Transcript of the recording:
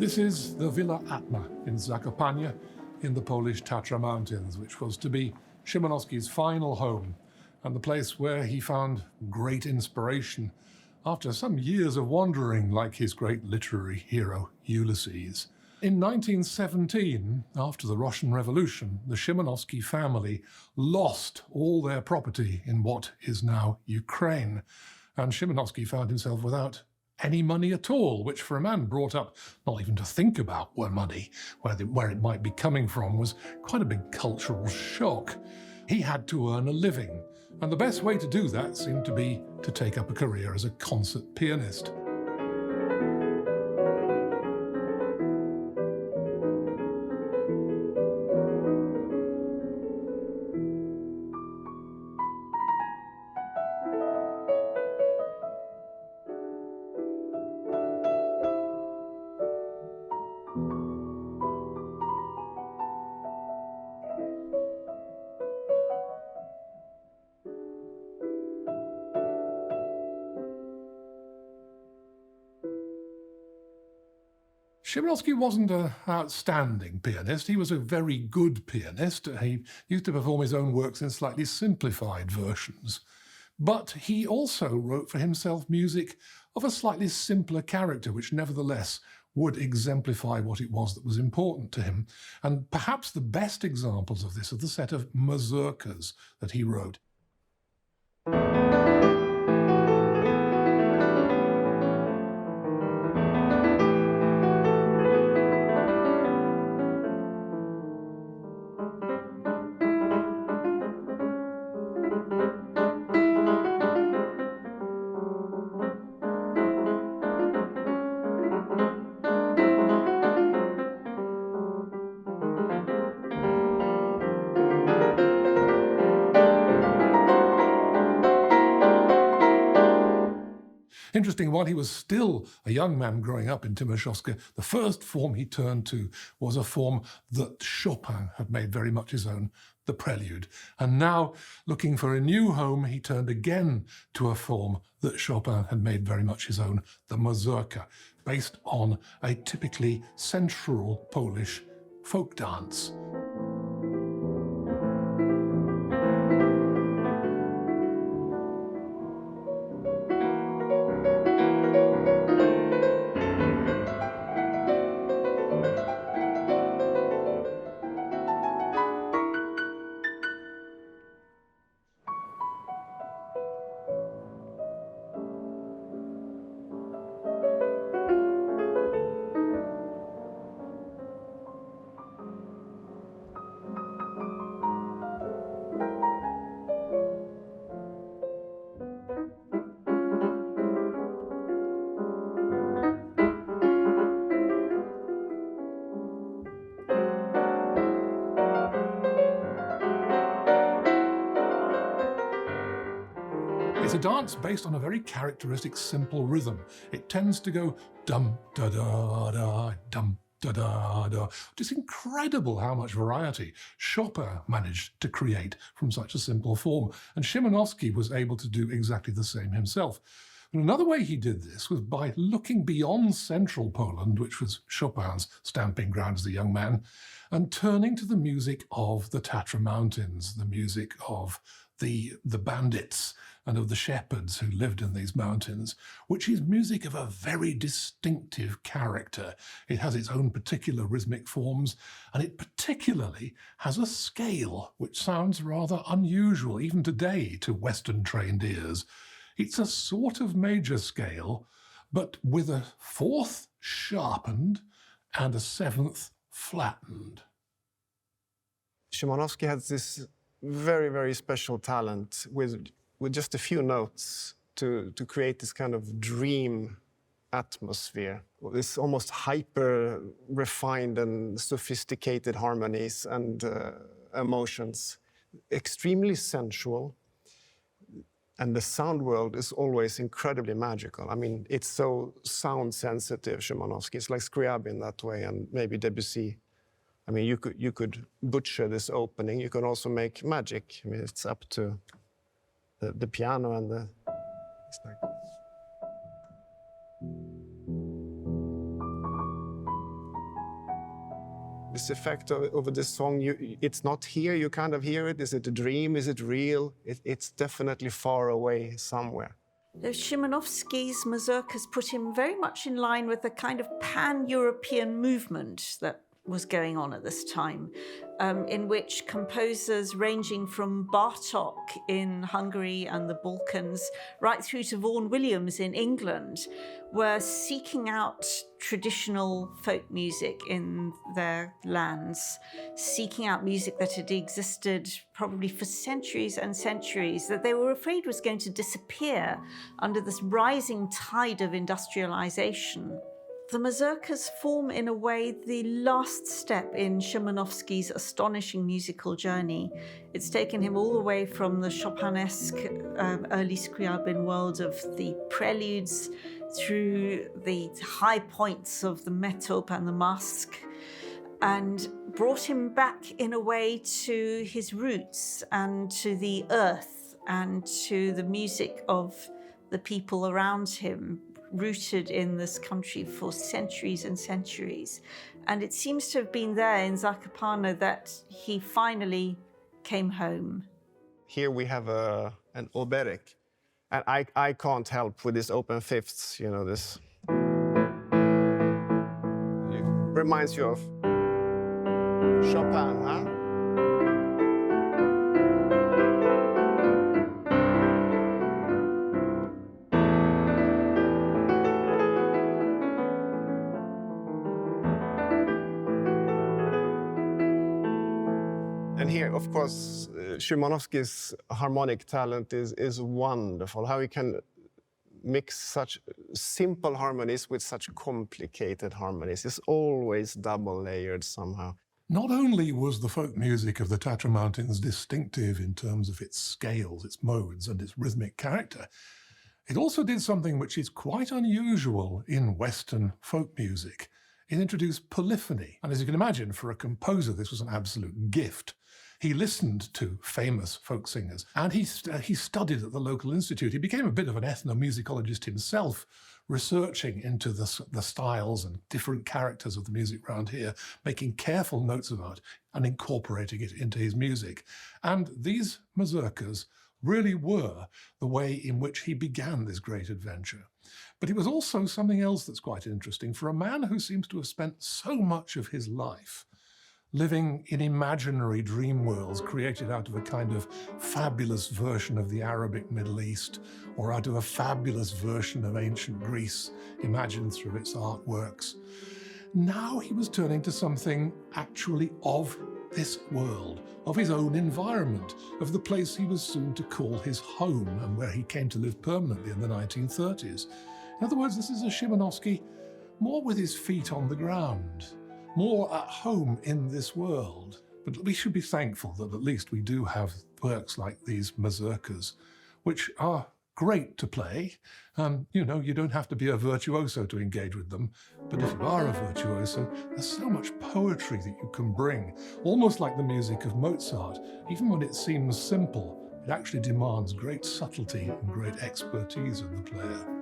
This is the Villa Atma in Zakopane in the Polish Tatra Mountains, which was to be Szymanowski's final home and the place where he found great inspiration after some years of wandering like his great literary hero Ulysses. In 1917, after the Russian Revolution, the Szymanowski family lost all their property in what is now Ukraine, and Szymanowski found himself without any money at all, which for a man brought up not even to think about where money, where it might be coming from, was quite a big cultural shock. He had to earn a living, and the best way to do that seemed to be to take up a career as a concert pianist. Szymanowski wasn't an outstanding pianist. He was a very good pianist. He used to perform his own works in slightly simplified versions. But he also wrote for himself music of a slightly simpler character, which nevertheless would exemplify what it was that was important to him. And perhaps the best examples of this are the set of mazurkas that he wrote. Interesting, while he was still a young man growing up in Tymaszowska, the first form he turned to was a form that Chopin had made very much his own, the prelude. And now, looking for a new home, he turned again to a form that Chopin had made very much his own, the mazurka, based on a typically central Polish folk dance. It's a dance based on a very characteristic simple rhythm. It tends to go dum-da-da-da, dum-da-da-da. It's incredible how much variety Chopin managed to create from such a simple form, and Szymanowski was able to do exactly the same himself. And another way he did this was by looking beyond central Poland, which was Chopin's stamping ground as a young man, and turning to the music of the Tatra Mountains, the music of the bandits and of the shepherds who lived in these mountains, which is music of a very distinctive character. It has its own particular rhythmic forms, and it particularly has a scale which sounds rather unusual even today to Western-trained ears. It's a sort of major scale, but with a fourth sharpened and a seventh flattened. Szymanowski has this very, very special talent with just a few notes to create this kind of dream atmosphere. This almost hyper refined and sophisticated harmonies and emotions. Extremely sensual. And the sound world is always incredibly magical. I mean, it's so sound sensitive, Szymanowski. It's like Scriabin that way, and maybe Debussy. I mean, you could butcher this opening. You can also make magic. I mean, it's up to the piano and the... It's like... this effect over this song. It's not here, you kind of hear it. Is it a dream? Is it real? It's definitely far away somewhere. Szymanowski's mazurkas put him very much in line with the kind of pan-European movement that was going on at this time, in which composers ranging from Bartók in Hungary and the Balkans right through to Vaughan Williams in England were seeking out traditional folk music in their lands, seeking out music that had existed probably for centuries and centuries, that they were afraid was going to disappear under this rising tide of industrialization. The mazurkas form, in a way, the last step in Szymanowski's astonishing musical journey. It's taken him all the way from the Chopinesque early Scriabin world of the preludes through the high points of the metope and the masque, and brought him back, in a way, to his roots and to the earth and to the music of the people around him, rooted in this country for centuries and centuries. And it seems to have been there in Zakopane that he finally came home. Here we have an oberek, and I can't help with this open fifths, you know, this. It reminds you of Chopin, huh? And here, of course, Szymanowski's harmonic talent is wonderful. How he can mix such simple harmonies with such complicated harmonies. It's always double layered somehow. Not only was the folk music of the Tatra Mountains distinctive in terms of its scales, its modes, and its rhythmic character, it also did something which is quite unusual in Western folk music. It introduced polyphony. And as you can imagine, for a composer, this was an absolute gift. He listened to famous folk singers, and he studied at the local institute. He became a bit of an ethnomusicologist himself, researching into the styles and different characters of the music around here, making careful notes about it and incorporating it into his music. And these mazurkas really were the way in which he began this great adventure. But it was also something else that's quite interesting for a man who seems to have spent so much of his life living in imaginary dream worlds created out of a kind of fabulous version of the Arabic Middle East, or out of a fabulous version of ancient Greece imagined through its artworks. Now he was turning to something actually of this world, of his own environment, of the place he was soon to call his home and where he came to live permanently in the 1930s. In other words, this is a Szymanowski more with his feet on the ground, more at home in this world. But we should be thankful that at least we do have works like these mazurkas, which are great to play. You know, you don't have to be a virtuoso to engage with them, but if you are a virtuoso, there's so much poetry that you can bring, almost like the music of Mozart. Even when it seems simple, it actually demands great subtlety and great expertise of the player.